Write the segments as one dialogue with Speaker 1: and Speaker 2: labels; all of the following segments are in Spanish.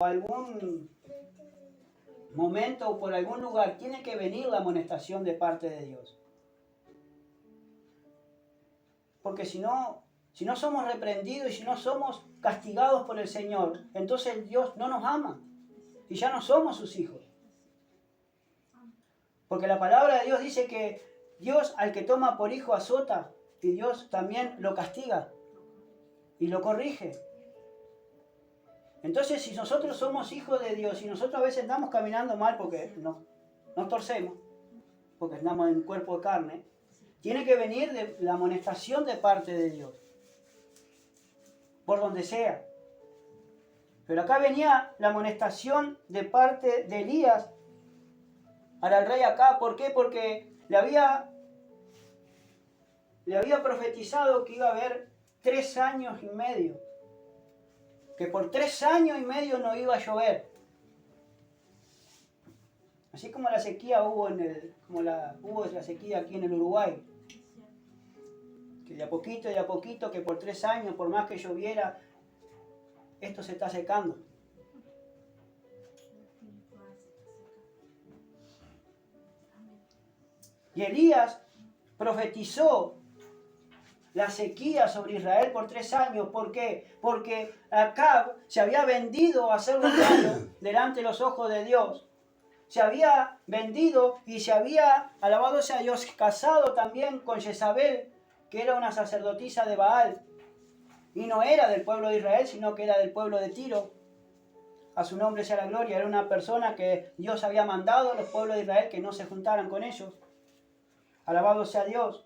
Speaker 1: algún momento o por algún lugar tiene que venir la amonestación de parte de Dios. Porque si no somos reprendidos y si no somos castigados por el Señor, entonces Dios no nos ama y ya no somos sus hijos. Porque la palabra de Dios dice que Dios al que toma por hijo azota y Dios también lo castiga y lo corrige. Entonces, si nosotros somos hijos de Dios y nosotros a veces andamos caminando mal porque nos torcemos, porque andamos en cuerpo de carne, tiene que venir la amonestación de parte de Dios, por donde sea. Pero acá venía la amonestación de parte de Elías para el rey Acab. ¿Por qué? Porque le había profetizado que iba a haber 3 años y medio. Que por 3 años y medio no iba a llover. Así como la sequía hubo hubo la sequía aquí en el Uruguay. Que de a poquito, que por 3 años, por más que lloviera, esto se está secando. Y Elías profetizó la sequía sobre Israel por 3 años. ¿Por qué? Porque Acab se había vendido a hacer lo malo delante de los ojos de Dios. Se había vendido y se había, alabado sea Dios, casado también con Jezabel, que era una sacerdotisa de Baal. Y no era del pueblo de Israel, sino que era del pueblo de Tiro. A su nombre sea la gloria. Era una persona que Dios había mandado a los pueblos de Israel que no se juntaran con ellos. Alabado sea Dios.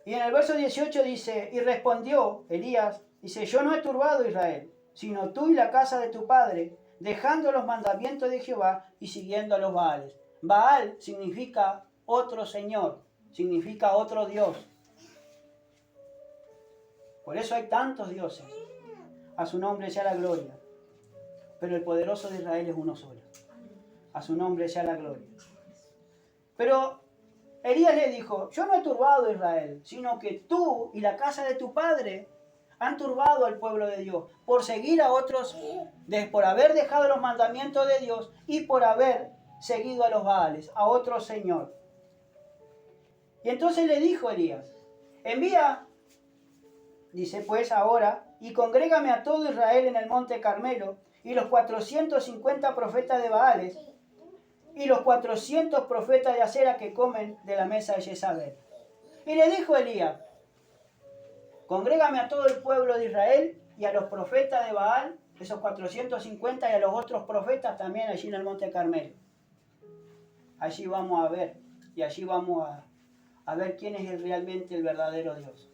Speaker 1: Y en el verso 18 dice, y respondió Elías, dice, yo no he turbado a Israel, sino tú y la casa de tu padre, dejando los mandamientos de Jehová y siguiendo a los Baales. Baal significa otro señor, significa otro Dios. Por eso hay tantos dioses. A su nombre sea la gloria. Pero el poderoso de Israel es uno solo. A su nombre sea la gloria. Pero Elías le dijo, yo no he turbado a Israel, sino que tú y la casa de tu padre han turbado al pueblo de Dios por seguir a otros, por haber dejado los mandamientos de Dios y por haber seguido a los Baales, a otro señor. Y entonces le dijo Elías, envía, dice pues ahora, y congrégame a todo Israel en el monte Carmelo, y los 450 profetas de Baales, y los 400 profetas de Acera que comen de la mesa de Jezabel. Y le dijo Elías, congrégame a todo el pueblo de Israel y a los profetas de Baal, esos 450, y a los otros profetas también allí en el monte Carmelo. Allí vamos a ver, y allí vamos a ver quién es realmente el verdadero Dios.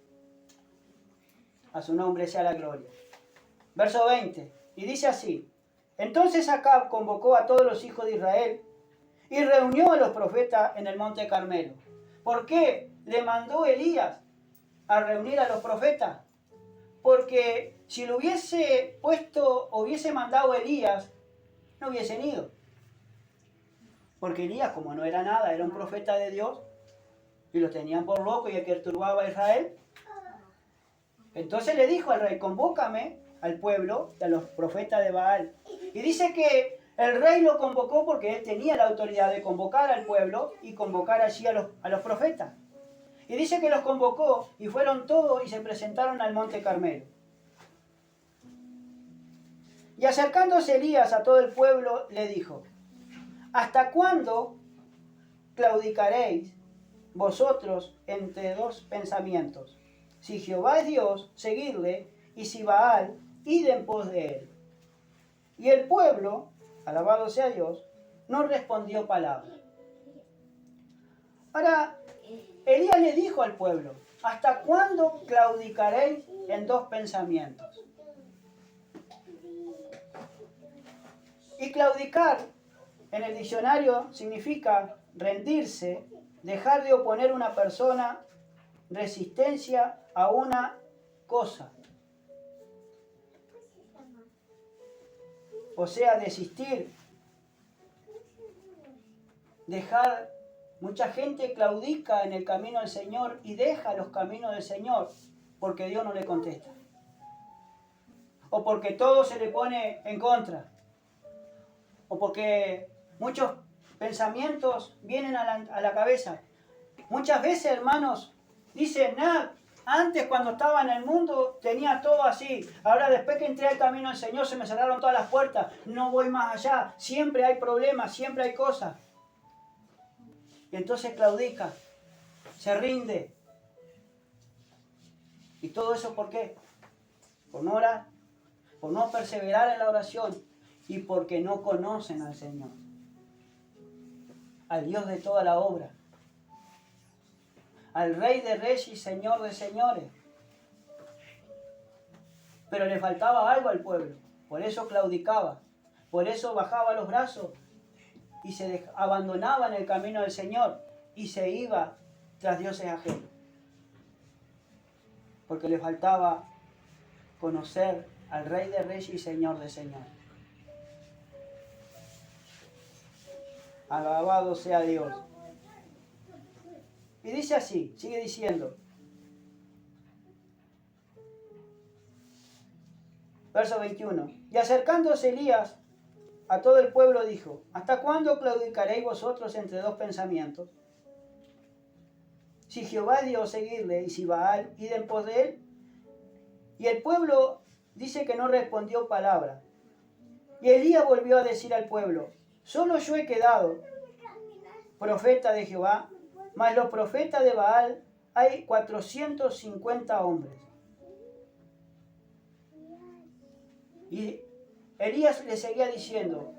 Speaker 1: A su nombre sea la gloria. Verso 20, y dice así, entonces Acab convocó a todos los hijos de Israel y reunió a los profetas en el monte Carmelo. ¿Por qué le mandó Elías a reunir a los profetas? Porque si lo hubiese hubiese mandado Elías, no hubiesen ido. Porque Elías, como no era nada, era un profeta de Dios, y lo tenían por loco y el que turbaba a Israel. Entonces le dijo al rey, convócame al pueblo, a los profetas de Baal. Y dice que el rey lo convocó porque él tenía la autoridad de convocar al pueblo y convocar allí a los profetas. Y dice que los convocó y fueron todos y se presentaron al monte Carmelo. Y acercándose Elías a todo el pueblo le dijo, ¿hasta cuándo claudicaréis vosotros entre dos pensamientos? Si Jehová es Dios, seguidle, y si Baal, id en pos de él. Y el pueblo, alabado sea Dios, no respondió palabra. Ahora, Elías le dijo al pueblo, ¿hasta cuándo claudicaréis en dos pensamientos? Y claudicar en el diccionario significa rendirse, dejar de oponer una persona, resistencia a una cosa. O sea, desistir, dejar. Mucha gente claudica en el camino del Señor y deja los caminos del Señor porque Dios no le contesta. o porque todo se le pone en contra, o porque muchos pensamientos vienen a la cabeza. Muchas veces, hermanos, dicen, antes cuando estaba en el mundo tenía todo así, ahora después que entré al camino del Señor se me cerraron todas las puertas, no voy más allá, siempre hay problemas, siempre hay cosas. Y entonces claudica, se rinde. ¿Y todo eso por qué? Por no orar, por no perseverar en la oración y porque no conocen al Señor, al Dios de toda la obra, al Rey de Reyes y Señor de Señores. Pero le faltaba algo al pueblo, por eso claudicaba, por eso bajaba los brazos y se abandonaba en el camino del Señor y se iba tras dioses ajenos. Porque le faltaba conocer al Rey de Reyes y Señor de Señores. Alabado sea Dios. Y dice así, sigue diciendo. Verso 21. Y acercándose Elías a todo el pueblo dijo, ¿hasta cuándo claudicaréis vosotros entre dos pensamientos? Si Jehová es Dios, seguidle, y si Baal, id en pos de él. Y el pueblo dice que no respondió palabra. Y Elías volvió a decir al pueblo, solo yo he quedado profeta de Jehová, mas los profetas de Baal hay 450 hombres. Y Elías le seguía diciendo,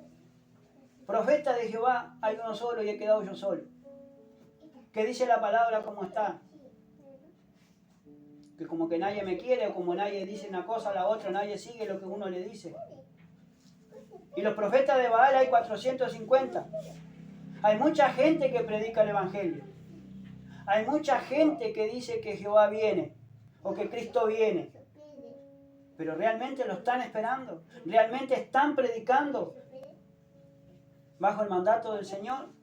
Speaker 1: profeta de Jehová hay uno solo y he quedado yo solo. Que dice la palabra como está. Que como que nadie me quiere, o como nadie dice una cosa a la otra, nadie sigue lo que uno le dice. Y los profetas de Baal hay 450. Hay mucha gente que predica el Evangelio. Hay mucha gente que dice que Jehová viene, o que Cristo viene. Pero realmente lo están esperando. Realmente están predicando bajo el mandato del Señor.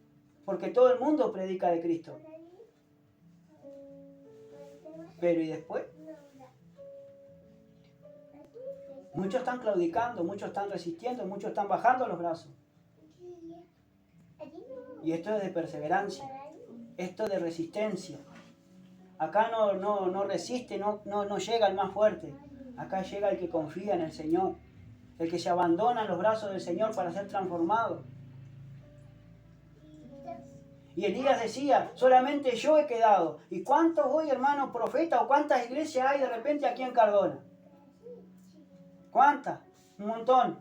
Speaker 1: Porque todo el mundo predica de Cristo. Pero ¿y después? Muchos están claudicando, muchos están resistiendo, muchos están bajando los brazos. Y esto es de perseverancia, esto es de resistencia. Acá no resiste, no llega el más fuerte. Acá llega el que confía en el Señor, el que se abandona en los brazos del Señor para ser transformado. Y Elías decía, solamente yo he quedado. ¿Y cuántos hoy, hermanos profetas, o cuántas iglesias hay de repente aquí en Cardona? ¿Cuántas? Un montón.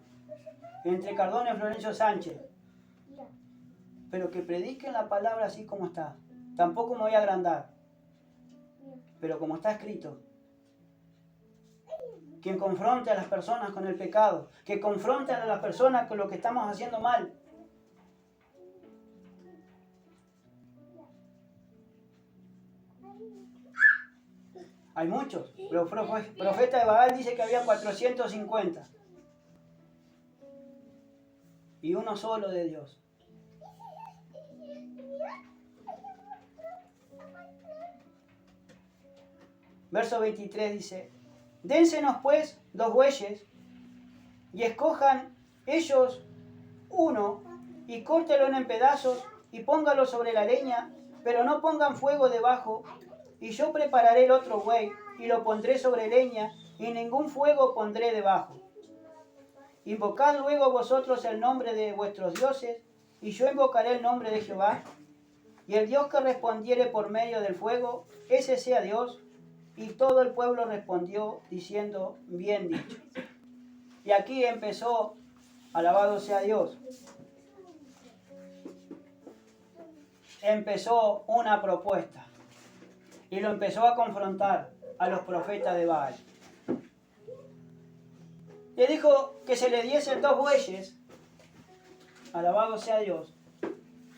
Speaker 1: Entre Cardona y Florencio Sánchez. Pero que prediquen la palabra así como está. Tampoco me voy a agrandar. Pero como está escrito. Quien confronte a las personas con el pecado. Que confronte a las personas con lo que estamos haciendo mal. Hay muchos. Pero el profeta de Baal dice que había 450. Y uno solo de Dios. Verso 23 dice, dénsenos pues 2 bueyes y escojan ellos uno y córtelo en pedazos y póngalo sobre la leña, pero no pongan fuego debajo, y yo prepararé el otro buey y lo pondré sobre leña y ningún fuego pondré debajo. Invocad luego vosotros el nombre de vuestros dioses y yo invocaré el nombre de Jehová, y el Dios que respondiere por medio del fuego, ese sea Dios. Y todo el pueblo respondió diciendo, bien dicho. Y aquí empezó, alabado sea Dios, empezó una propuesta. Y lo empezó a confrontar a los profetas de Baal. Le dijo que se le diesen 2 bueyes, alabado sea Dios.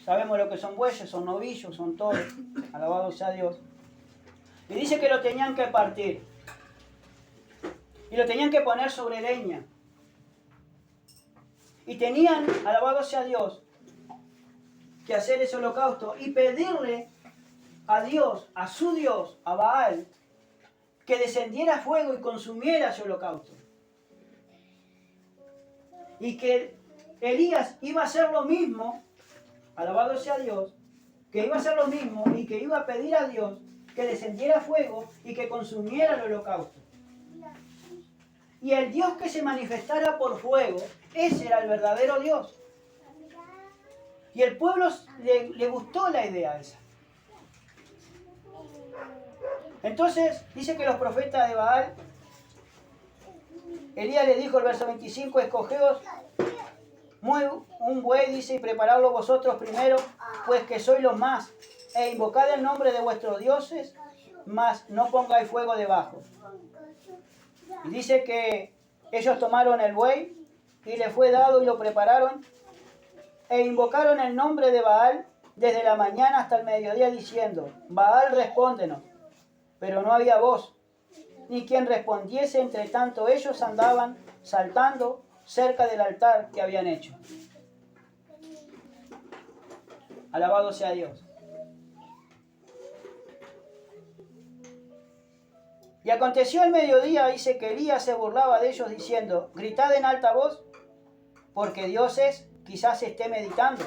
Speaker 1: Sabemos lo que son bueyes, son novillos, son toros, alabado sea Dios. Y dice que lo tenían que partir. Y lo tenían que poner sobre leña. Y tenían, alabado sea Dios, que hacer ese holocausto y pedirle a Dios, a su Dios, a Baal, que descendiera fuego y consumiera ese holocausto. y que Elías iba a hacer lo mismo, alabado sea Dios, que iba a hacer lo mismo y que iba a pedir a Dios que descendiera fuego y que consumiera el holocausto. Y el Dios que se manifestara por fuego, ese era el verdadero Dios. Y el pueblo le gustó la idea esa. Entonces, dice que los profetas de Baal, Elías le dijo, el verso 25, escogeos un buey, dice, y preparadlo vosotros primero, pues que sois los más, e invocad el nombre de vuestros dioses, mas no pongáis fuego debajo. Y dice que ellos tomaron el buey, y le fue dado y lo prepararon, e invocaron el nombre de Baal desde la mañana hasta el mediodía, diciendo, Baal, respóndenos. Pero no había voz, ni quien respondiese, entre tanto ellos andaban saltando cerca del altar que habían hecho. Alabado sea Dios. Y aconteció al mediodía, dice que Elías se burlaba de ellos diciendo, gritad en alta voz, porque Dios quizás esté meditando,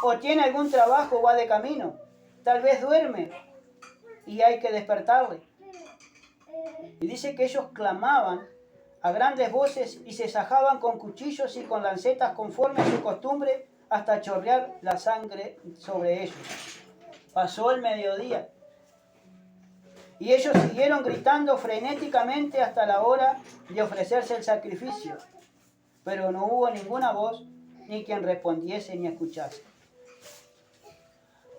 Speaker 1: o tiene algún trabajo o va de camino, tal vez duerme y hay que despertarle. Y dice que ellos clamaban a grandes voces y se sajaban con cuchillos y con lancetas conforme a su costumbre hasta chorrear la sangre sobre ellos. Pasó el mediodía y ellos siguieron gritando frenéticamente hasta la hora de ofrecerse el sacrificio, pero no hubo ninguna voz ni quien respondiese ni escuchase.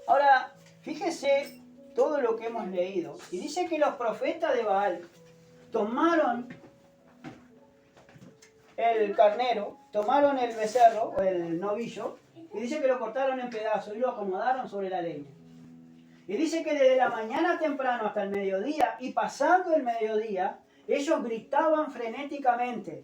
Speaker 1: Ahora, fíjese todo lo que hemos leído. Y dice que los profetas de Baal tomaron el carnero, tomaron el becerro o el novillo, y dice que lo cortaron en pedazos y lo acomodaron sobre la leña. Y dice que desde la mañana temprano hasta el mediodía, y pasando el mediodía, ellos gritaban frenéticamente.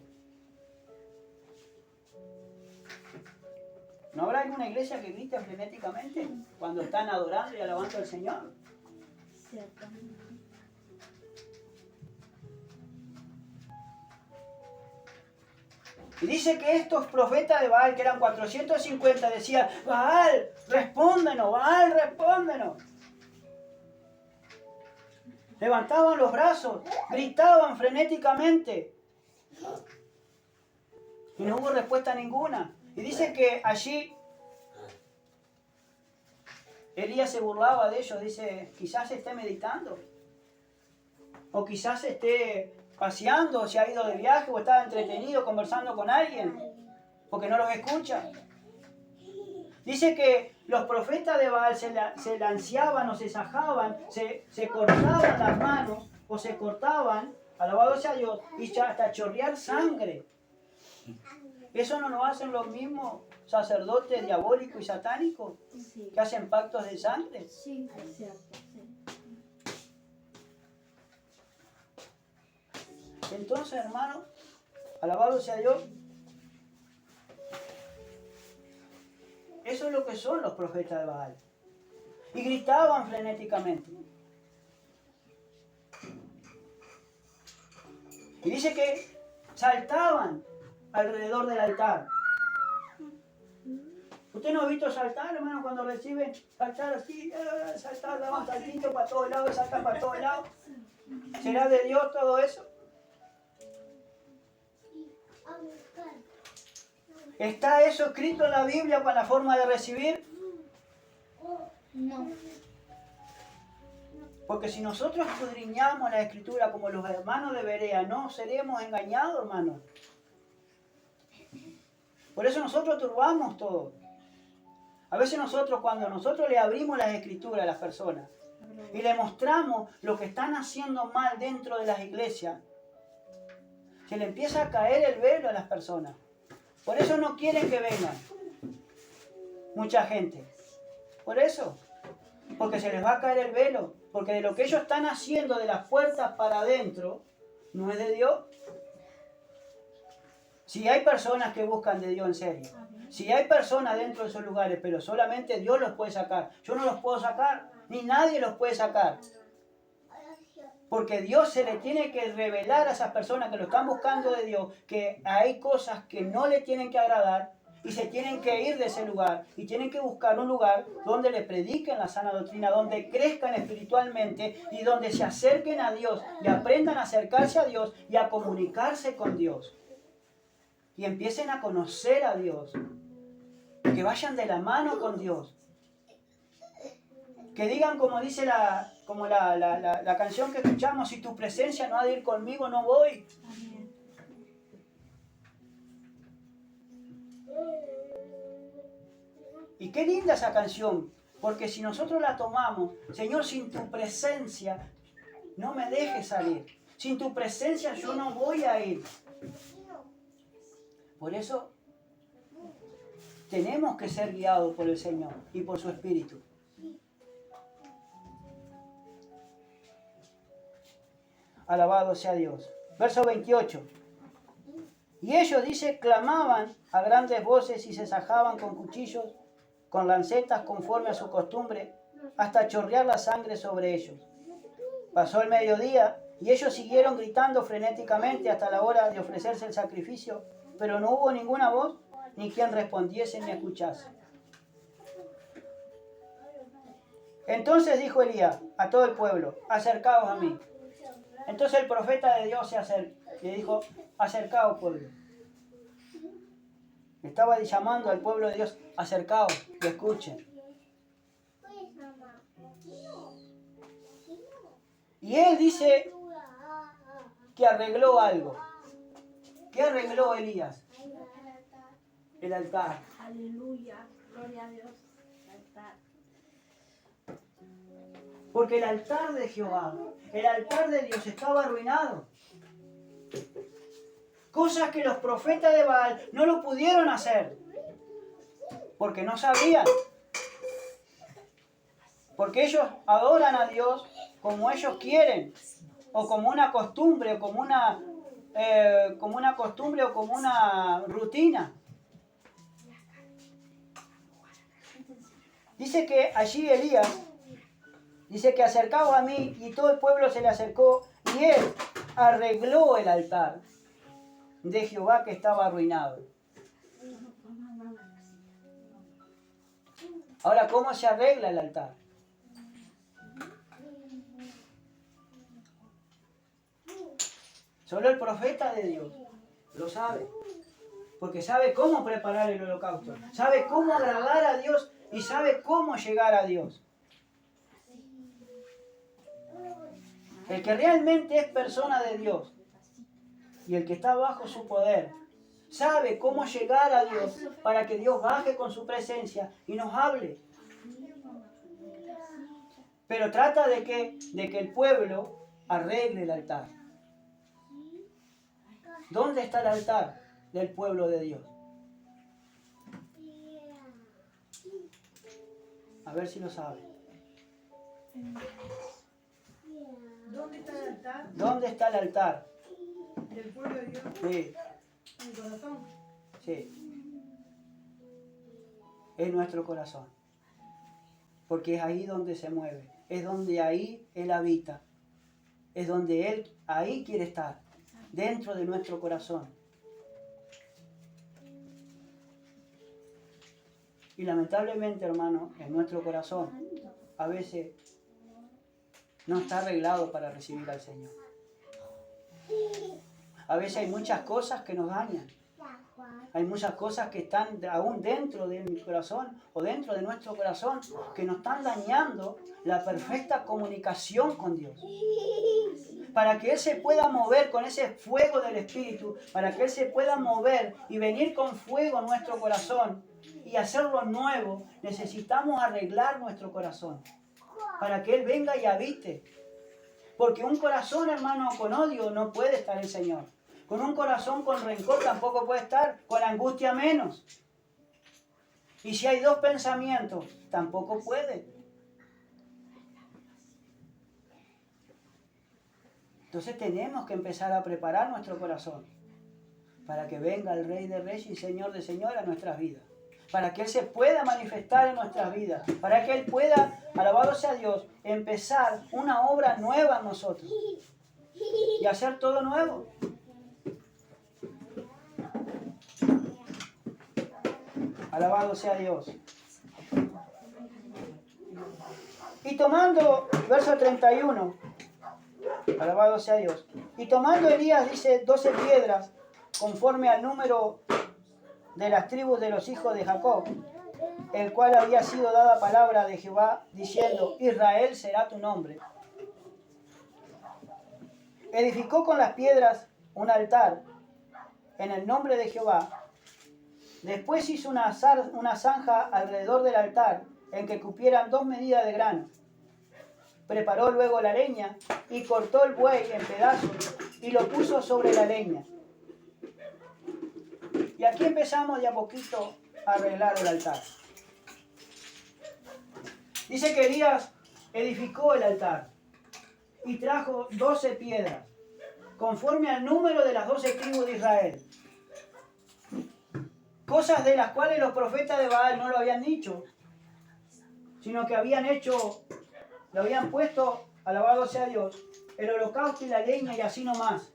Speaker 1: ¿No habrá alguna iglesia que grite frenéticamente cuando están adorando y alabando al Señor?
Speaker 2: Ciertamente.
Speaker 1: Y dice que estos profetas de Baal, que eran 450, decían, Baal, respóndenos, Baal, respóndenos. Levantaban los brazos, gritaban frenéticamente. Y no hubo respuesta ninguna. Y dice que allí Elías se burlaba de ellos, dice, quizás esté meditando. O quizás esté paseando, se ha ido de viaje o está entretenido conversando con alguien, porque no los escucha. Dice que los profetas de Baal se lanceaban o se sajaban, se cortaban las manos o se cortaban, alabado sea Dios, y hasta chorrear sangre. ¿Eso no lo hacen los mismos sacerdotes diabólicos y satánicos
Speaker 2: Sí.
Speaker 1: que hacen pactos de sangre?
Speaker 2: Sí, es cierto, sí.
Speaker 1: Entonces, hermano, alabado sea Dios, eso es lo que son los profetas de Baal. Y gritaban frenéticamente. Y dice que saltaban alrededor del altar. ¿Usted no ha visto saltar, hermano, cuando reciben saltar así, saltar, daban saltito para todos lados, saltan para todos lados? ¿Será de Dios todo eso? ¿Está eso escrito en la Biblia para la forma de recibir?
Speaker 2: No.
Speaker 1: Porque si nosotros escudriñamos la Escritura como los hermanos de Berea, no seremos engañados, hermano. Por eso nosotros turbamos todo. A veces cuando nosotros le abrimos las Escrituras a las personas y le mostramos lo que están haciendo mal dentro de las iglesias, se le empieza a caer el velo a las personas. Por eso no quieren que vengan mucha gente. Por eso. Porque se les va a caer el velo. Porque de lo que ellos están haciendo de las puertas para adentro, no es de Dios. Si hay personas que buscan de Dios en serio. Si hay personas dentro de esos lugares, pero solamente Dios los puede sacar. Yo no los puedo sacar, ni nadie los puede sacar. Porque Dios se le tiene que revelar a esas personas que lo están buscando de Dios, que hay cosas que no le tienen que agradar y se tienen que ir de ese lugar y tienen que buscar un lugar donde le prediquen la sana doctrina, donde crezcan espiritualmente y donde se acerquen a Dios y aprendan a acercarse a Dios y a comunicarse con Dios. Y empiecen a conocer a Dios. Que vayan de la mano con Dios. Que digan como dice la canción que escuchamos, si tu presencia no ha de ir conmigo, no voy.
Speaker 2: Amén.
Speaker 1: Y qué linda esa canción, porque si nosotros la tomamos, Señor, sin tu presencia no me dejes salir. Sin tu presencia yo no voy a ir. Por eso tenemos que ser guiados por el Señor y por su Espíritu. Alabado sea Dios. Verso 28. Y ellos, dice, clamaban a grandes voces y se sajaban con cuchillos, con lancetas conforme a su costumbre, hasta chorrear la sangre sobre ellos. Pasó el mediodía y ellos siguieron gritando frenéticamente hasta la hora de ofrecerse el sacrificio, pero no hubo ninguna voz ni quien respondiese ni escuchase. Entonces dijo Elías a todo el pueblo, acercaos a mí. Entonces el profeta de Dios se acercó y le dijo, acercaos pueblo. Estaba llamando al pueblo de Dios, acercaos y escuchen. Y él dice que arregló algo. ¿Qué arregló Elías? El altar.
Speaker 2: Aleluya. Gloria a Dios. Altar.
Speaker 1: Porque el altar de Jehová, el altar de Dios estaba arruinado. Cosas que los profetas de Baal no lo pudieron hacer. Porque no sabían. Porque ellos adoran a Dios como ellos quieren. O como una costumbre, o como una costumbre, o como una rutina. Dice que allí Elías, dice que acercaos a mí, y todo el pueblo se le acercó, y él arregló el altar de Jehová que estaba arruinado. Ahora, ¿cómo se arregla el altar? Solo el profeta de Dios lo sabe. Porque sabe cómo preparar el holocausto. Sabe cómo agradar a Dios y sabe cómo llegar a Dios. El que realmente es persona de Dios y el que está bajo su poder sabe cómo llegar a Dios para que Dios baje con su presencia y nos hable. Pero trata de que el pueblo arregle el altar. ¿Dónde está el altar del pueblo de Dios? A ver si lo sabe.
Speaker 3: ¿Dónde está el altar
Speaker 1: ¿Dónde está el altar?
Speaker 3: del pueblo de Dios?
Speaker 1: Sí,
Speaker 3: En el corazón.
Speaker 1: sí. Es nuestro corazón. Porque es ahí donde se mueve. Es donde ahí Él habita. Es donde Él ahí quiere estar. Dentro de nuestro corazón. Y lamentablemente, hermano, en nuestro corazón a veces no está arreglado para recibir al Señor. A veces hay muchas cosas que nos dañan. Hay muchas cosas que están aún dentro de mi corazón o dentro de nuestro corazón que nos están dañando la perfecta comunicación con Dios. Para que Él se pueda mover con ese fuego del Espíritu, para que Él se pueda mover y venir con fuego a nuestro corazón y hacerlo nuevo, necesitamos arreglar nuestro corazón para que Él venga y habite. Porque un corazón, hermano, con odio no puede estar el Señor. Con un corazón con rencor tampoco puede estar, con angustia menos. Y si hay dos pensamientos, tampoco puede. Entonces tenemos que empezar a preparar nuestro corazón para que venga el Rey de Reyes y Señor de Señores a nuestras vidas. para que Él se pueda manifestar en nuestras vidas, para que Él pueda, alabado sea Dios, empezar una obra nueva en nosotros y hacer todo nuevo. Alabado sea Dios. Y tomando, verso 31, alabado sea Dios. Y tomando Elías, dice, 12 piedras, conforme al número de las tribus de los hijos de Jacob, el cual había sido dada palabra de Jehová, diciendo, Israel será tu nombre. Edificó con las piedras un altar en el nombre de Jehová. Después hizo una zanja alrededor del altar, en que cupieran 2 medidas de grano. Preparó luego la leña y cortó el buey en pedazos y lo puso sobre la leña. Y aquí empezamos de a poquito a arreglar el altar. Dice que Elías edificó el altar y trajo 12 piedras, conforme al número de las 12 tribus de Israel. Cosas de las cuales los profetas de Baal no lo habían dicho, sino que habían hecho, lo habían puesto, alabado sea Dios, el holocausto y la leña y así nomás.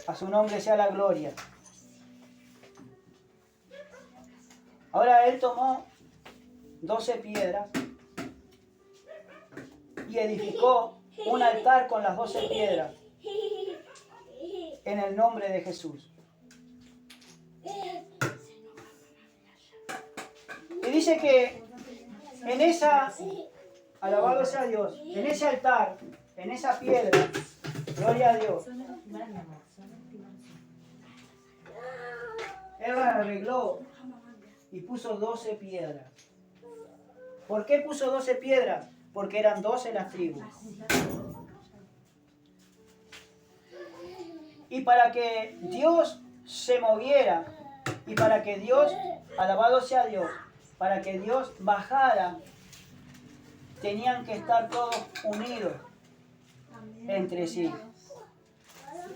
Speaker 1: A su nombre sea la gloria. Ahora él tomó 12 piedras y edificó un altar con las 12 piedras en el nombre de Jesús. Y dice que en esa, alabado sea Dios, en ese altar, en esa piedra, gloria a Dios, él la arregló y puso 12 piedras. ¿Por qué puso 12 piedras? Porque eran 12 las tribus. Y para que Dios se moviera, y para que Dios, alabado sea Dios, para que Dios bajara, tenían que estar todos unidos entre sí.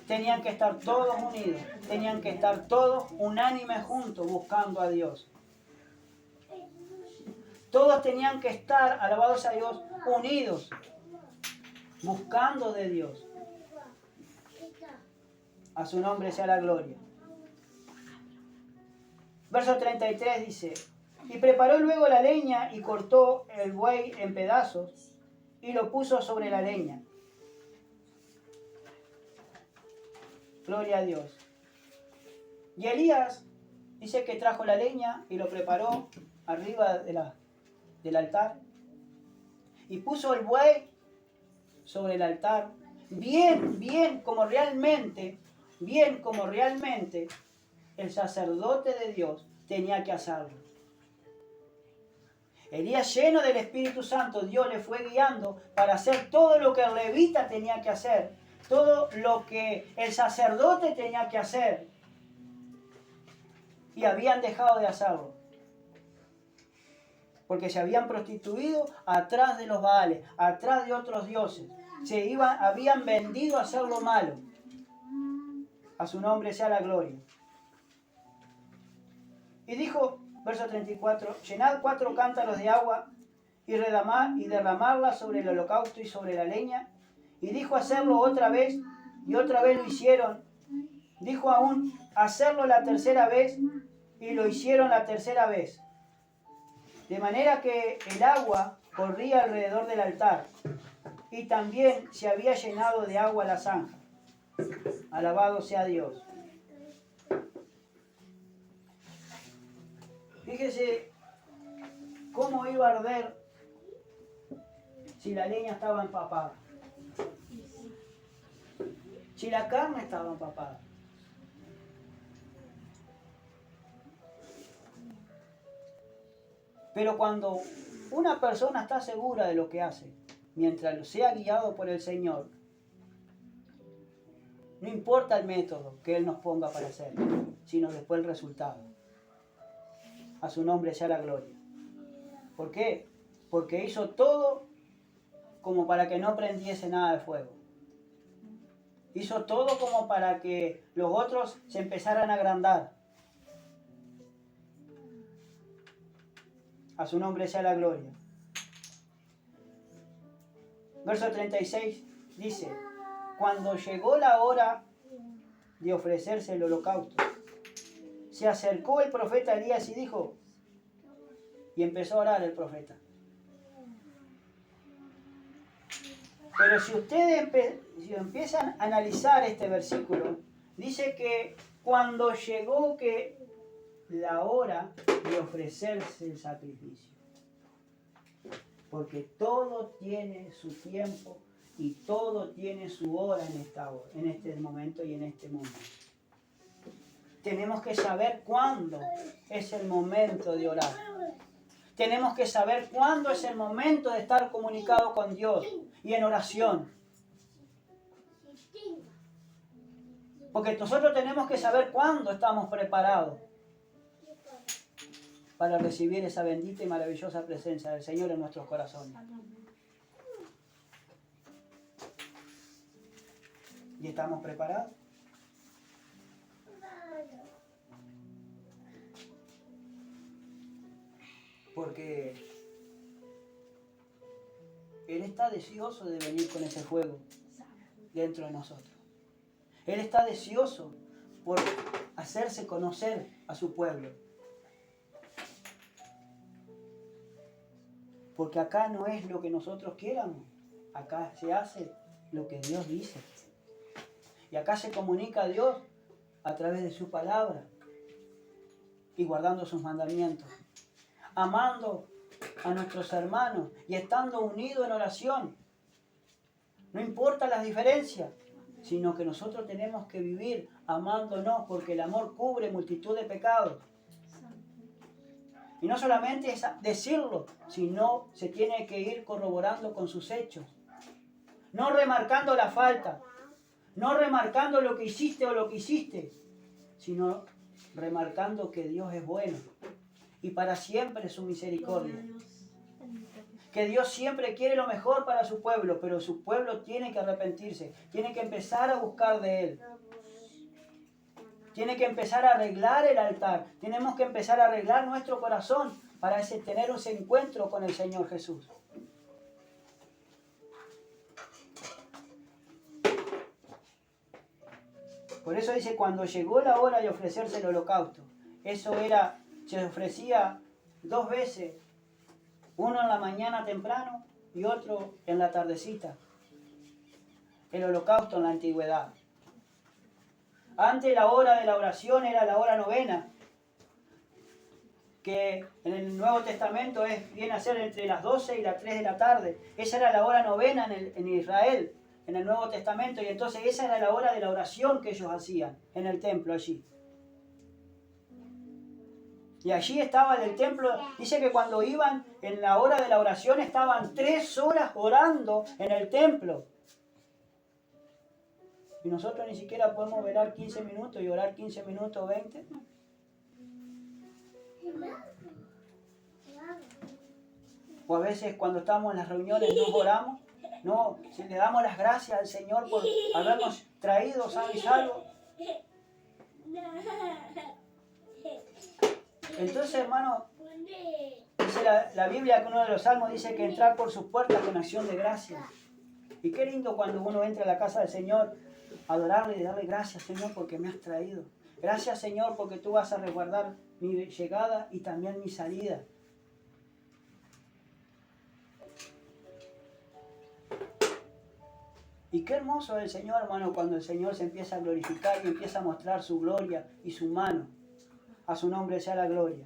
Speaker 1: Tenían que estar todos unidos, tenían que estar todos unánimes juntos buscando a Dios. Todos tenían que estar, alabados a Dios, unidos, buscando de Dios. A su nombre sea la gloria. Verso 33 dice, y preparó luego la leña y cortó el buey en pedazos y lo puso sobre la leña. Gloria a Dios. Y Elías dice que trajo la leña y lo preparó arriba del altar y puso el buey sobre el altar, bien como realmente el sacerdote de Dios tenía que hacerlo. Elías, lleno del Espíritu Santo, Dios le fue guiando para hacer todo lo que el levita tenía que hacer, todo lo que el sacerdote tenía que hacer, y habían dejado de hacerlo porque se habían prostituido atrás de los Baales, atrás de otros dioses. Habían vendido a hacer lo malo. A su nombre sea la gloria. Y dijo, verso 34, llenad 4 cántaros de agua y derramarla sobre el holocausto y sobre la leña. Y dijo hacerlo otra vez, y otra vez lo hicieron. Dijo aún hacerlo la tercera vez, y lo hicieron la tercera vez. De manera que el agua corría alrededor del altar, y también se había llenado de agua la zanja. Alabado sea Dios. Fíjese cómo iba a arder si la leña estaba empapada, si la carne estaba empapada. Pero cuando una persona está segura de lo que hace, mientras sea guiado por el Señor, no importa el método que Él nos ponga para hacer, sino después el resultado. A su nombre sea la gloria. ¿Por qué? Porque hizo todo como para que no prendiese nada de fuego. Hizo todo como para que los otros se empezaran a agrandar. A su nombre sea la gloria. Verso 36 dice, cuando llegó la hora de ofrecerse el holocausto, se acercó el profeta Elías y dijo, y empezó a orar el profeta. Pero si ustedes empiezan a analizar este versículo, dice que cuando llegó la hora de ofrecerse el sacrificio. Porque todo tiene su tiempo y todo tiene su hora en este momento y en este mundo. Tenemos que saber cuándo es el momento de orar. Tenemos que saber cuándo es el momento de estar comunicado con Dios y en oración. Porque nosotros tenemos que saber cuándo estamos preparados para recibir esa bendita y maravillosa presencia del Señor en nuestros corazones. ¿Y estamos preparados? Porque Él está deseoso de venir con ese fuego dentro de nosotros. Él está deseoso por hacerse conocer a su pueblo. Porque acá no es lo que nosotros quieramos. Acá se hace lo que Dios dice. Y acá se comunica a Dios a través de su palabra y guardando sus mandamientos. Amando a nuestros hermanos y estando unidos en oración. No importa las diferencias, sino que nosotros tenemos que vivir amándonos porque el amor cubre multitud de pecados. Y no solamente es decirlo, sino se tiene que ir corroborando con sus hechos. No remarcando la falta, no remarcando lo que hiciste o lo que hiciste, sino remarcando que Dios es bueno y para siempre su misericordia. Que Dios siempre quiere lo mejor para su pueblo, pero su pueblo tiene que arrepentirse, tiene que empezar a buscar de Él. Tiene que empezar a arreglar el altar. Tenemos que empezar a arreglar nuestro corazón para tener ese encuentro con el Señor Jesús. Por eso dice, cuando llegó la hora de ofrecerse el holocausto, se ofrecía 2 veces, uno en la mañana temprano y otro en la tardecita. El holocausto en la antigüedad. Antes la hora de la oración era la hora novena, que en el Nuevo Testamento viene a ser entre las 12 y las 3 de la tarde. Esa era la hora novena en Israel, en el Nuevo Testamento, y entonces esa era la hora de la oración que ellos hacían en el templo allí. Y allí estaba en el templo, dice que cuando iban en la hora de la oración estaban 3 horas orando en el templo. Y nosotros ni siquiera podemos velar 15 minutos y orar 15 minutos o 20. O a veces cuando estamos en las reuniones no oramos. No, si le damos las gracias al Señor por habernos traído sano y salvo. Entonces, hermano, dice la Biblia que uno de los salmos dice que entrar por sus puertas con acción de gracias. Y qué lindo cuando uno entra a la casa del Señor, adorarle y darle gracias, Señor, porque me has traído. Gracias, Señor, porque tú vas a resguardar mi llegada y también mi salida. Y qué hermoso es el Señor, hermano, cuando el Señor se empieza a glorificar y empieza a mostrar su gloria y su mano. A su nombre sea la gloria.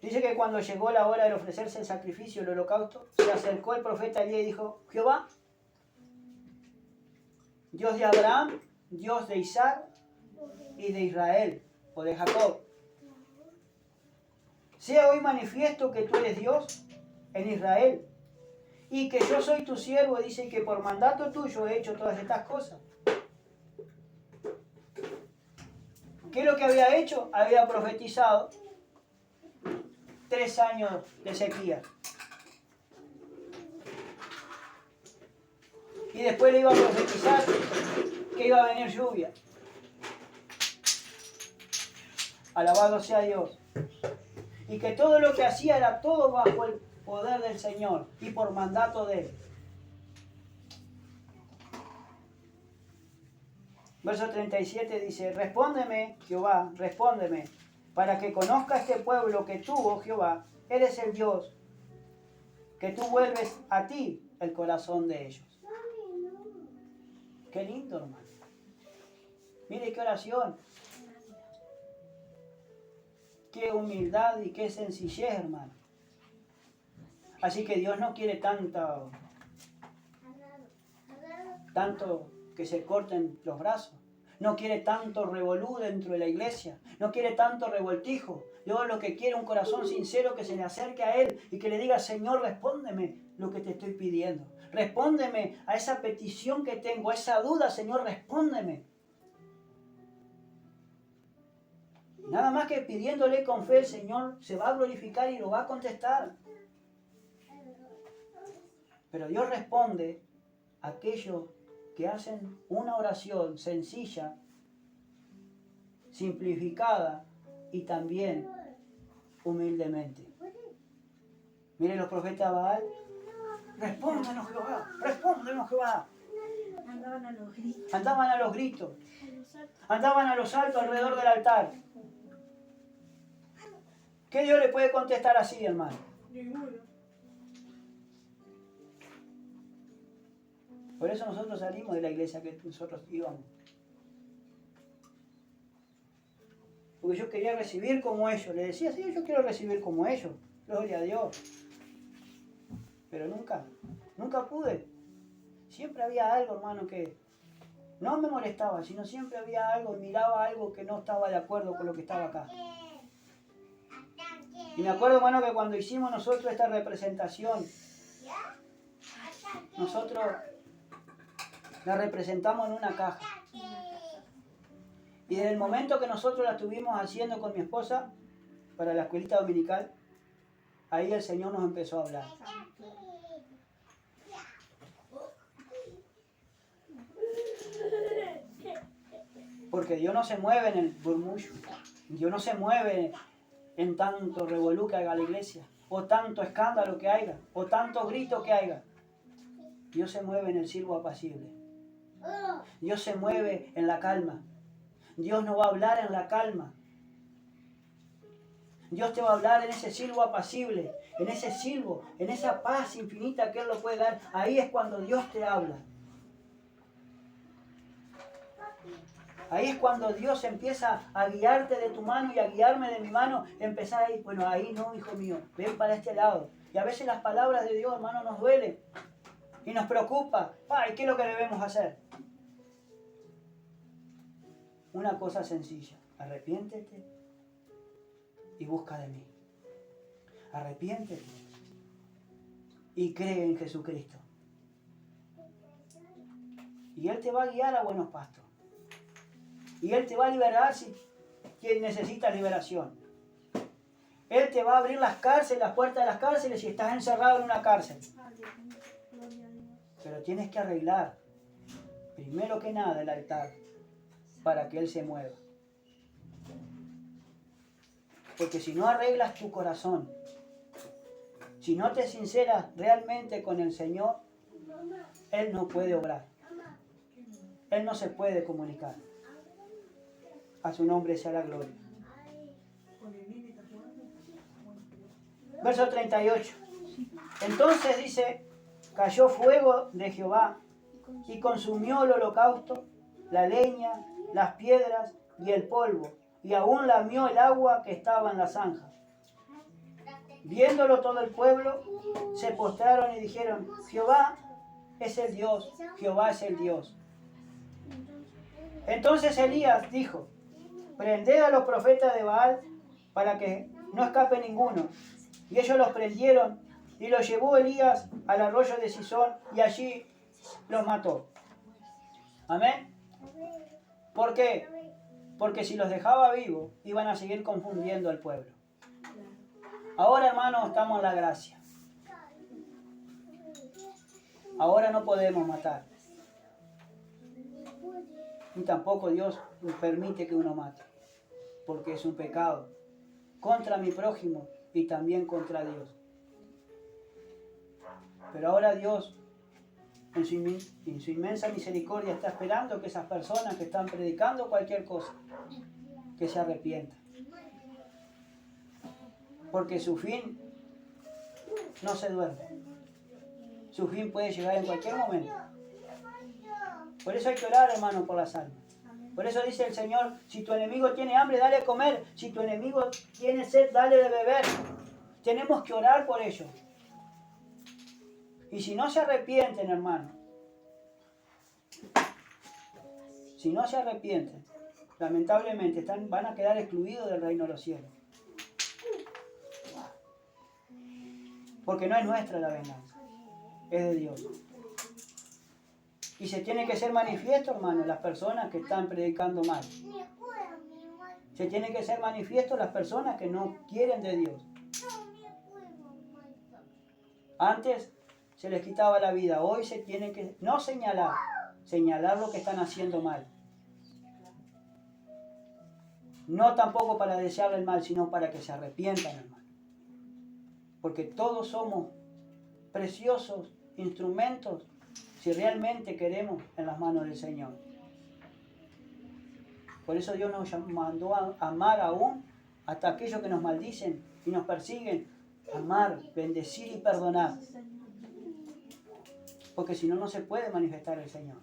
Speaker 1: Dice que cuando llegó la hora de ofrecerse el sacrificio, el holocausto, se acercó el profeta Elías y dijo, Jehová, Dios de Abraham, Dios de Isaac y de Israel, o de Jacob, sea hoy manifiesto que tú eres Dios en Israel, y que yo soy tu siervo, dice que por mandato tuyo he hecho todas estas cosas. ¿Qué es lo que había hecho? Había profetizado 3 años de sequía. Y después le iba a profetizar que iba a venir lluvia. Alabado sea Dios. Y que todo lo que hacía era todo bajo el poder del Señor y por mandato de Él. Verso 37 dice, respóndeme, Jehová, respóndeme, para que conozca este pueblo que tú, oh Jehová, eres el Dios, que tú vuelves a ti el corazón de ellos. Qué lindo, hermano. Mire qué oración. Qué humildad y qué sencillez, hermano. Así que Dios no quiere tanto que se corten los brazos. No quiere tanto revolú dentro de la iglesia. No quiere tanto revoltijo. Dios lo que quiere es un corazón sincero que se le acerque a Él y que le diga, Señor, respóndeme lo que te estoy pidiendo. Respóndeme a esa petición que tengo, a esa duda, Señor, respóndeme. Nada más que pidiéndole con fe, el Señor se va a glorificar y lo va a contestar. Pero Dios responde a aquellos que hacen una oración sencilla, simplificada y también humildemente. Miren los profetas Baal. Respóndenos Jehová, respóndenos Jehová.
Speaker 2: Andaban a los gritos.
Speaker 1: Andaban a los gritos. Andaban a los altos alrededor del altar. ¿Qué Dios le puede contestar así, hermano?
Speaker 3: Ninguno.
Speaker 1: Por eso nosotros salimos de la iglesia que nosotros íbamos. Porque yo quería recibir como ellos. Le decía, sí, yo quiero recibir como ellos. Gloria a Dios. Pero nunca pude. Siempre había algo, hermano, que no me molestaba, sino siempre había algo, miraba algo que no estaba de acuerdo con lo que estaba acá. Y me acuerdo, hermano, que cuando hicimos nosotros esta representación, nosotros la representamos en una caja. Y desde el momento que nosotros la estuvimos haciendo con mi esposa para la escuelita dominical, ahí el Señor nos empezó a hablar. Porque Dios no se mueve en el murmullo. Dios no se mueve en tanto revolú que haga la iglesia, o tanto escándalo que haya, o tanto grito que haya. Dios se mueve en el silbo apacible. Dios se mueve en la calma. Dios no va a hablar en la calma. Dios te va a hablar en ese silbo apacible, en ese silbo, en esa paz infinita que Él lo puede dar. Ahí es cuando Dios te habla. Ahí es cuando Dios empieza a guiarte de tu mano y a guiarme de mi mano. Empezar ahí, bueno, ahí no, hijo mío, ven para este lado. Y a veces las palabras de Dios, hermano, nos duelen y nos preocupa. Ay, ¿qué es lo que debemos hacer? Una cosa sencilla, arrepiéntete y busca de mí. Arrepiéntete y cree en Jesucristo. Y Él te va a guiar a buenos pastos. Y Él te va a liberar si quien necesita liberación. Él te va a abrir las cárceles, las puertas de las cárceles si estás encerrado en una cárcel.
Speaker 2: Gloria a Dios.
Speaker 1: Pero tienes que arreglar, primero que nada, el altar para que Él se mueva. Porque si no arreglas tu corazón, si no te sinceras realmente con el Señor, Él no puede obrar. Él no se puede comunicar. A su nombre sea la gloria. Verso 38. Entonces dice, cayó fuego de Jehová y consumió el holocausto, la leña, las piedras y el polvo, y aún lamió el agua que estaba en la zanja. Viéndolo todo el pueblo, se postraron y dijeron, Jehová es el Dios, Jehová es el Dios. Entonces Elías dijo, prended a los profetas de Baal para que no escape ninguno. Y ellos los prendieron y los llevó Elías al arroyo de Sison y allí los mató. Amén. ¿Por qué? Porque si los dejaba vivos iban a seguir confundiendo al pueblo. Ahora, hermanos, estamos en la gracia. Ahora no podemos matar. Y tampoco Dios permite que uno mate, porque es un pecado contra mi prójimo y también contra Dios. Pero ahora Dios, en su inmensa misericordia, está esperando que esas personas que están predicando cualquier cosa, que se arrepientan. Porque su fin no se duerme. Su fin puede llegar en cualquier momento. Por eso hay que orar, hermano, por las almas. Por eso dice el Señor, si tu enemigo tiene hambre, dale a comer. Si tu enemigo tiene sed, dale de beber. Tenemos que orar por ellos. Y si no se arrepienten, hermano, si no se arrepienten, lamentablemente van a quedar excluidos del reino de los cielos. Porque no es nuestra la venganza, es de Dios. Y se tiene que ser manifiesto, hermano, las personas que están predicando mal. Se tiene que ser manifiesto las personas que no quieren de Dios. Antes se les quitaba la vida, hoy se tiene que no señalar lo que están haciendo mal. No tampoco para desearle el mal, sino para que se arrepientan, hermano. Porque todos somos preciosos instrumentos si realmente queremos en las manos del Señor. Por eso Dios nos mandó a amar aún hasta aquellos que nos maldicen y nos persiguen. Amar, bendecir y perdonar. Porque si no, no se puede manifestar el Señor.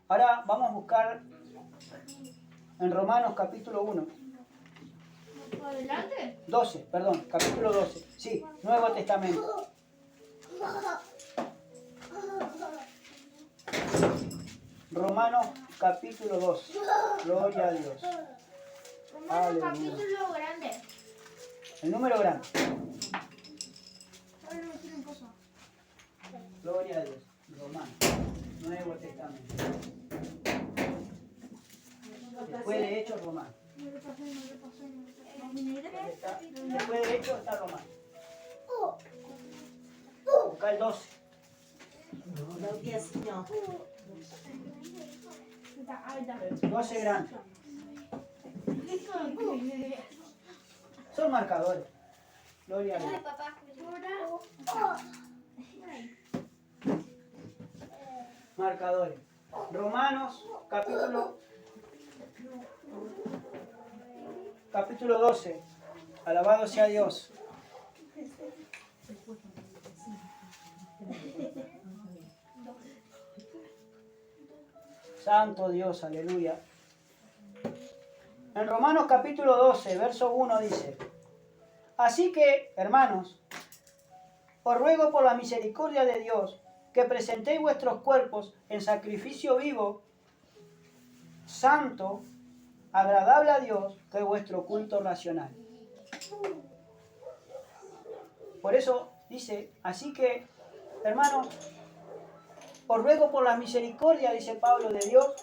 Speaker 1: Ahora vamos a buscar en Romanos capítulo 1.
Speaker 2: ¿Adelante?
Speaker 1: 12, perdón, capítulo 12. Sí, Nuevo Testamento. Romanos capítulo 12. Gloria a Dios.
Speaker 2: Romanos
Speaker 1: Aleluya.
Speaker 2: capítulo grande.
Speaker 1: El número grande.
Speaker 2: Ahora no tienen cosa.
Speaker 1: Gloria a Dios. Romanos. Nuevo Testamento. Después de Hechos, Romanos. Después de Hechos está Romanos. Busca el 12. El 12 grande. Son marcadores. Gloria a Dios. Marcadores. Romanos capítulo 12. Alabado sea Dios. Santo Dios, aleluya. En Romanos capítulo 12, verso 1 dice: así que, hermanos, os ruego por la misericordia de Dios que presentéis vuestros cuerpos en sacrificio vivo, santo, agradable a Dios, que es vuestro culto racional. Por eso dice, así que, hermanos, os ruego por la misericordia, dice Pablo, de Dios,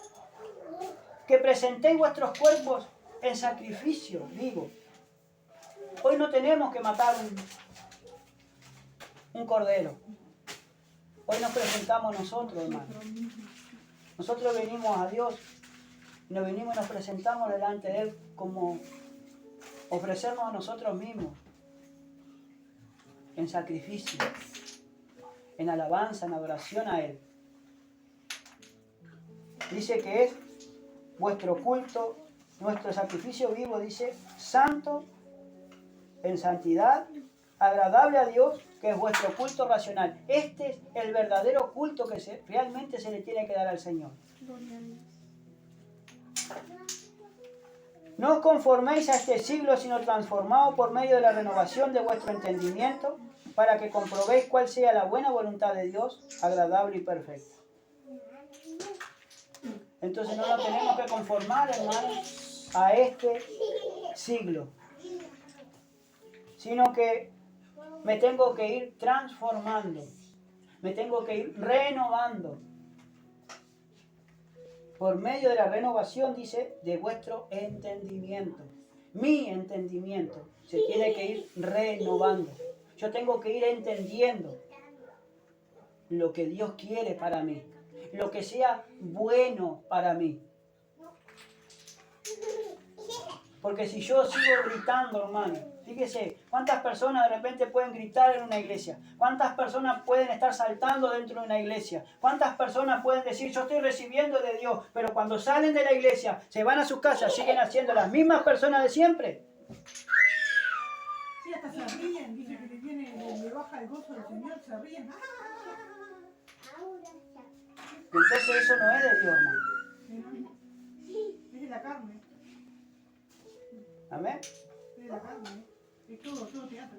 Speaker 1: que presentéis vuestros cuerpos en sacrificio vivo. Hoy no tenemos que matar un cordero. Hoy nos presentamos nosotros, hermanos. Nosotros venimos a Dios, nos venimos y nos presentamos delante de Él como ofrecernos a nosotros mismos en sacrificio, en alabanza, en adoración a Él. Dice que es vuestro culto, nuestro sacrificio vivo, dice, santo, en santidad, agradable a Dios, que es vuestro culto racional. Este es el verdadero culto que realmente se le tiene que dar al Señor. No os conforméis a este siglo, sino transformaos por medio de la renovación de vuestro entendimiento, para que comprobéis cuál sea la buena voluntad de Dios, agradable y perfecta. Entonces no nos tenemos que conformar, hermanos, a este siglo, sino que me tengo que ir transformando, me tengo que ir renovando. Por medio de la renovación, dice, de vuestro entendimiento. Mi entendimiento se tiene que ir renovando. Yo tengo que ir entendiendo lo que Dios quiere para mí, lo que sea bueno para mí. Porque si yo sigo gritando, hermano, fíjese, ¿cuántas personas de repente pueden gritar en una iglesia? ¿Cuántas personas pueden estar saltando dentro de una iglesia? ¿Cuántas personas pueden decir, yo estoy recibiendo de Dios, pero cuando salen de la iglesia, se van a sus casas, siguen haciendo las mismas personas de siempre?
Speaker 3: Sí, hasta se ríen, dice que le baja el gozo del Señor, se ríen.
Speaker 1: Entonces eso no es de Dios, hermano.
Speaker 3: Es de la carne,
Speaker 1: Amén.
Speaker 3: es de la carne. Es todo teatro.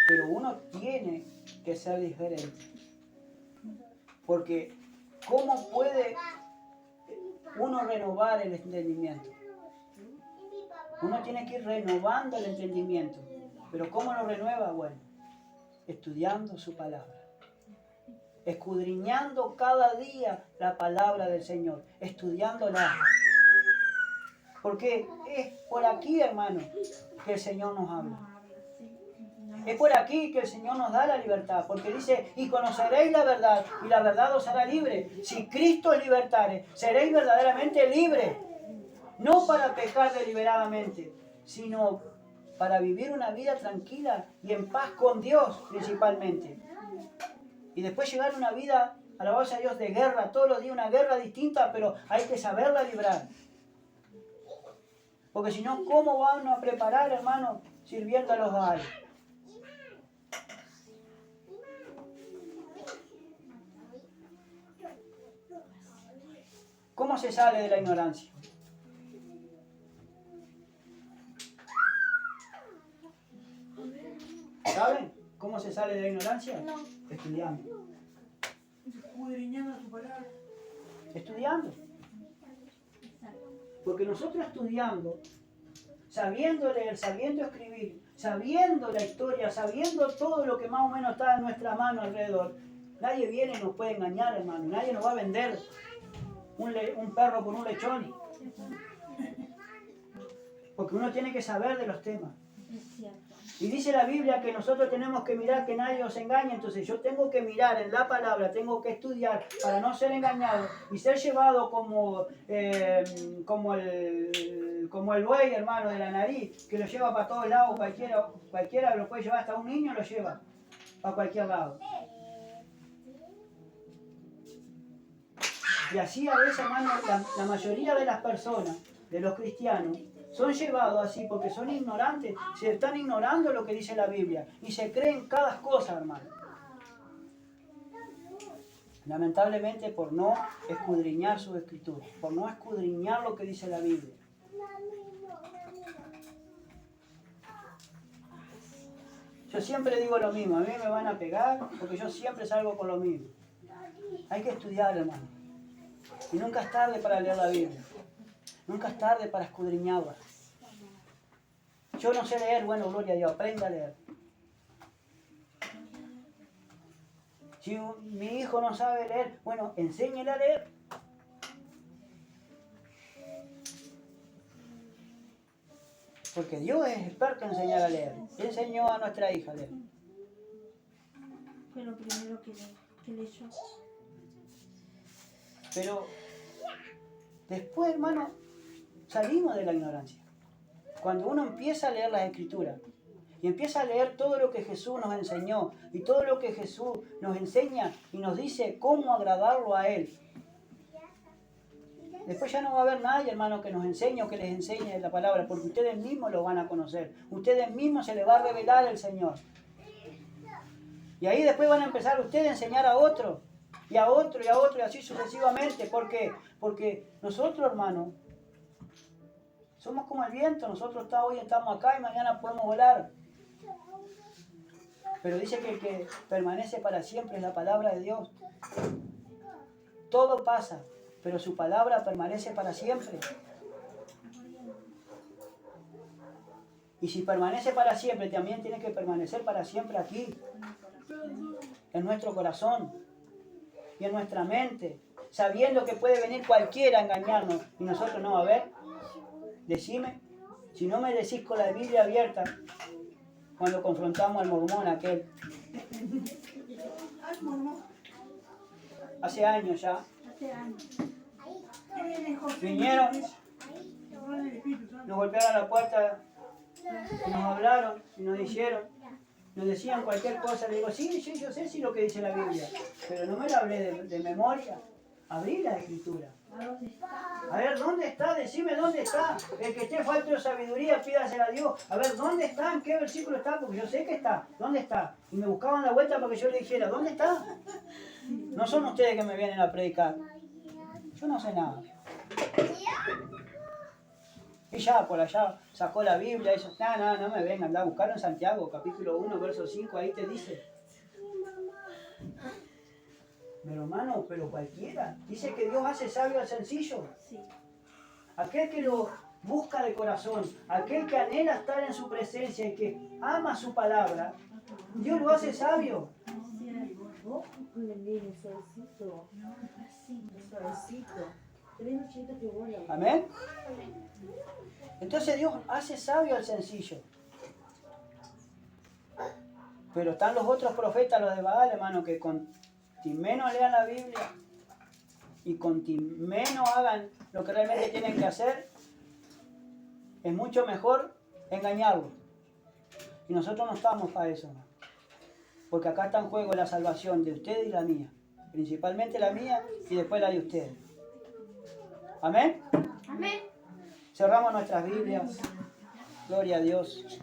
Speaker 1: Pero uno tiene que ser diferente. Porque ¿cómo puede uno renovar el entendimiento? Uno tiene que ir renovando el entendimiento. Pero ¿cómo lo renueva? Bueno, estudiando su palabra. Escudriñando cada día la palabra del Señor. Estudiándola. Porque es por aquí, hermano, que el Señor nos habla. Es por aquí que el Señor nos da la libertad, porque dice, y conoceréis la verdad, y la verdad os hará libre. Si Cristo os libertare, seréis verdaderamente libres. No para pecar deliberadamente, sino para vivir una vida tranquila y en paz con Dios principalmente. Y después llegar a una vida, alabanza a Dios, de guerra, todos los días una guerra distinta, pero hay que saberla librar. Porque si no, ¿cómo van a preparar, hermano, sirviendo a los Baales? ¿Cómo se sale de la ignorancia? ¿Saben cómo se sale de la ignorancia?
Speaker 2: No.
Speaker 1: Estudiando.
Speaker 3: Escudriñando su palabra.
Speaker 1: Estudiando. Porque nosotros estudiando, sabiendo leer, sabiendo escribir, sabiendo la historia, sabiendo todo lo que más o menos está en nuestra mano alrededor, nadie viene y nos puede engañar, hermano. Nadie nos va a vender un perro por un lechón. Porque uno tiene que saber de los temas. Y dice la Biblia que nosotros tenemos que mirar que nadie nos engañe. Entonces yo tengo que mirar en la palabra, tengo que estudiar para no ser engañado y ser llevado como el buey, hermano, de la nariz, que lo lleva para todos lados. Cualquiera lo puede llevar, hasta un niño lo lleva para cualquier lado. Y así a veces, hermano, la mayoría de las personas, de los cristianos, son llevados así porque son ignorantes, se están ignorando lo que dice la Biblia y se creen cada cosa, hermano. Lamentablemente por no escudriñar sus escrituras, por no escudriñar lo que dice la Biblia. Yo siempre digo lo mismo, a mí me van a pegar porque yo siempre salgo con lo mismo. Hay que estudiar, hermano. Y nunca es tarde para leer la Biblia. Nunca es tarde para escudriñarla. Yo no sé leer, bueno, gloria a Dios, aprenda a leer. Si mi hijo no sabe leer, bueno, enséñele a leer. Porque Dios es experto en enseñar a leer. Él enseñó a nuestra hija a leer.
Speaker 2: Fue lo primero que leyó.
Speaker 1: Pero después, hermano, salimos de la ignorancia. Cuando uno empieza a leer las Escrituras y empieza a leer todo lo que Jesús nos enseñó y todo lo que Jesús nos enseña y nos dice cómo agradarlo a Él, después ya no va a haber nadie, hermano, que nos enseñe o que les enseñe la palabra, porque ustedes mismos lo van a conocer. Ustedes mismos se les va a revelar el Señor. Y ahí después van a empezar ustedes a enseñar a otro, y a otro, y a otro, y así sucesivamente. ¿Por qué? Porque nosotros, hermano, somos como el viento. Nosotros hoy estamos acá y mañana podemos volar. Pero dice que el que permanece para siempre es la palabra de Dios. Todo pasa, pero su palabra permanece para siempre. Y si permanece para siempre, también tiene que permanecer para siempre aquí, en nuestro corazón y en nuestra mente, sabiendo que puede venir cualquiera a engañarnos y nosotros no. A ver, decime, si no me decís con la Biblia abierta, cuando confrontamos al mormón aquel. hace años ya,
Speaker 2: Hace años.
Speaker 3: ¿Qué viene, José?
Speaker 1: vinieron,
Speaker 3: Con el Espíritu Santo.
Speaker 1: nos golpearon la puerta, y nos hablaron, y nos dijeron, nos decían cualquier cosa. Le digo, sí, yo sé lo que dice la Biblia, pero no me la hablé de memoria. Abrí la Escritura.
Speaker 2: ¿A dónde está?
Speaker 1: A ver, ¿dónde está? Decime dónde está. El que esté falto de sabiduría, pídasela a Dios. A ver, ¿dónde está? ¿En qué versículo está? Porque yo sé que está. ¿Dónde está? Y me buscaban la vuelta para que yo le dijera, ¿dónde está? No son ustedes que me vienen a predicar. Yo no sé nada. Y ya por allá sacó la Biblia, ellos, no me vengan, anda a buscarlo en Santiago, capítulo 1, verso 5, ahí te dice. Pero hermano, pero cualquiera. Dice que Dios hace sabio al sencillo.
Speaker 2: Sí.
Speaker 1: Aquel que lo busca de corazón, aquel que anhela estar en su presencia y que ama su palabra, Dios lo hace sabio.
Speaker 4: Vou com o neném suavecito. Suavecito. Também não tinha que eu olho.
Speaker 1: Amén. Entonces Dios hace sabio al sencillo. Pero están los otros profetas, los de Baal, hermano, que con menos lean la Biblia y con menos hagan lo que realmente tienen que hacer, es mucho mejor engañarlos. Y nosotros no estamos para eso, hermano. Porque acá está en juego la salvación de ustedes y la mía. Principalmente la mía y después la de ustedes. Amén.
Speaker 2: Amén.
Speaker 1: Cerramos nuestras Biblias. Gloria a Dios.